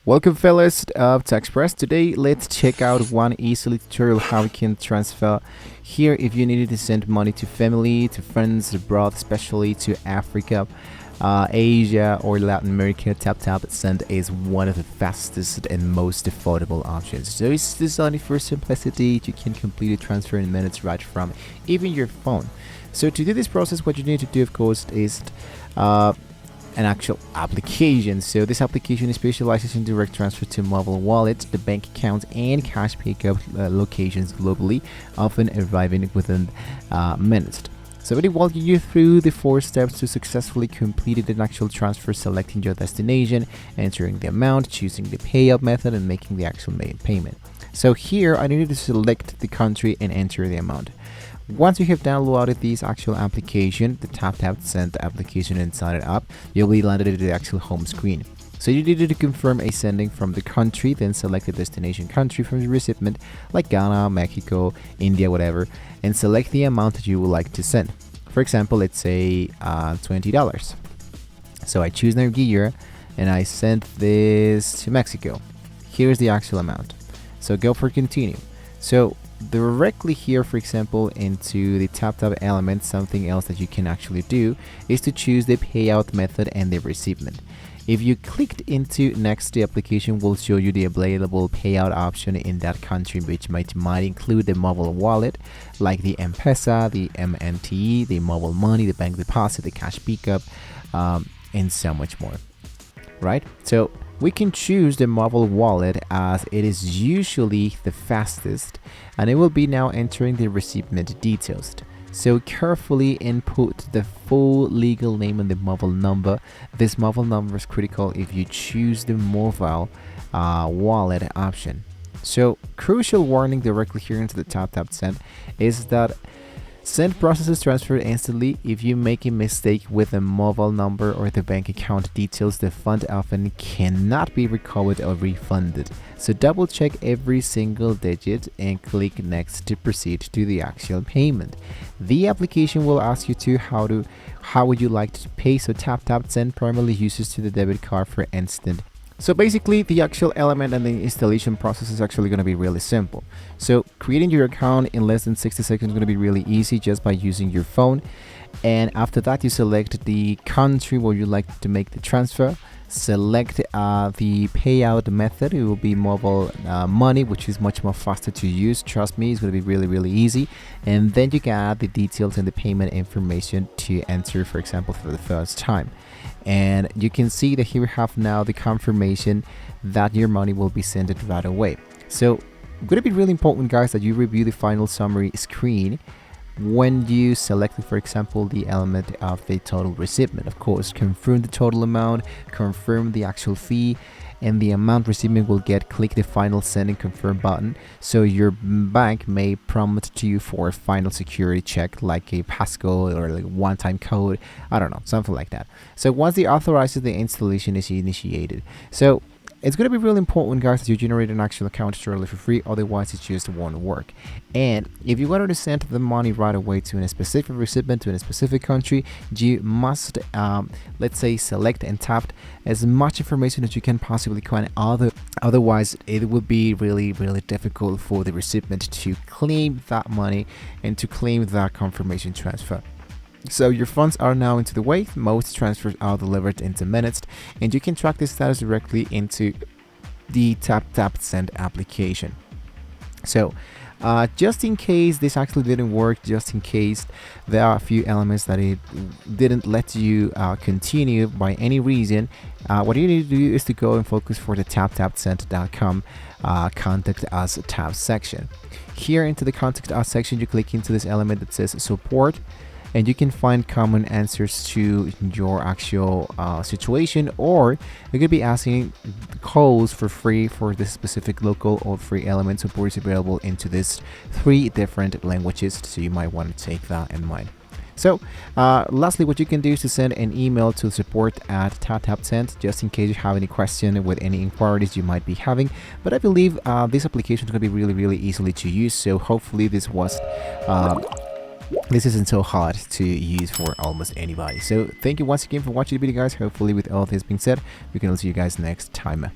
Welcome fellas of TechPress. Today let's check out one easy tutorial how we can transfer here if you needed to send money to family, to friends abroad, especially to Africa, Asia or Latin America. Taptap Send is one of the fastest and most affordable options. So it's designed for simplicity. You can complete a transfer in minutes right from even your phone. So to do this process, what you need to do, of course, is an actual application. So this application specializes in direct transfer to mobile wallets, the bank accounts, and cash pickup locations globally, often arriving within minutes. So it will walk you through the 4 steps to successfully complete an actual transfer, selecting your destination, entering the amount, choosing the payout method, and making the actual payment. So here I needed to select the country and enter the amount. Once you have downloaded this actual application, the Taptap Send application, and sign it up, you'll be landed at the actual home screen. So you needed to confirm a sending from the country, then select the destination country from the recipient, like Ghana, Mexico, India, whatever, and select the amount that you would like to send. For example, let's say $20. So I choose Nigeria and I send this to Mexico. Here's the actual amount. So go for continue. So directly here, for example, into the Taptap element, something else that you can actually do is to choose the payout method and the recipient. If you clicked into next, the application will show you the available payout option in that country, which might include the mobile wallet like the M-Pesa, the MNTE, the mobile money, the bank deposit, the cash pickup, and so much more, right? So we can choose the mobile wallet as it is usually the fastest, and it will be now entering the recipient details. So carefully input the full legal name and the mobile number. This mobile number is critical if you choose the mobile wallet option. So crucial warning directly here into the Taptap Send is that Send processes transfer instantly. If you make a mistake with the mobile number or the bank account details, the fund often cannot be recovered or refunded. So double check every single digit and click next to proceed to the actual payment. The application will ask you to how would you like to pay. So Taptap Send primarily uses to the debit card for instant. So basically, the actual element and the installation process is actually going to be really simple. So creating your account in less than 60 seconds is going to be really easy just by using your phone. And after that, you select the country where you like to make the transfer. Select the payout method. It will be mobile money, which is much more faster to use. Trust me, it's going to be really easy. And then you can add the details and the payment information to enter, for example, for the first time. And you can see that here we have now the confirmation that your money will be sent right away. So it's going to be really important, guys, that you review the final summary screen when you select, for example, the element of the total recipient. Of course, confirm the total amount, confirm the actual fee, and the amount recipient will get. Click the final send and confirm button, so your bank may prompt you for a final security check like a passcode or like one-time code, I don't know, something like that. So once the authorizes, the installation is initiated. So it's going to be really important, guys, that you generate an actual account shortly for free, otherwise it just won't work. And if you wanted to send the money right away to a specific recipient to a specific country, you must let's say select and tap as much information as you can possibly can. Otherwise it would be really difficult for the recipient to claim that money and to claim that confirmation transfer. So your funds are now into the way. Most transfers are delivered into minutes, and you can track the status directly into the Taptap Send application. So just in case this actually didn't work, just in case there are a few elements that it didn't let you continue by any reason, what you need to do is to go and focus for the taptapsend.com contact us tab section. Here into the contact us section, you click into this element that says support, and you can find common answers to your actual situation, or you could be asking calls for free for this specific local or free element. Support is available into this 3 different languages, so you might want to take that in mind. So lastly, what you can do is to send an email to support at Taptap Send, just in case you have any question with any inquiries you might be having. But I believe this application is going to be really easily to use, so hopefully this isn't so hard to use for almost anybody. So thank you once again for watching the video, guys. Hopefully with all this being said, we can see you guys next time.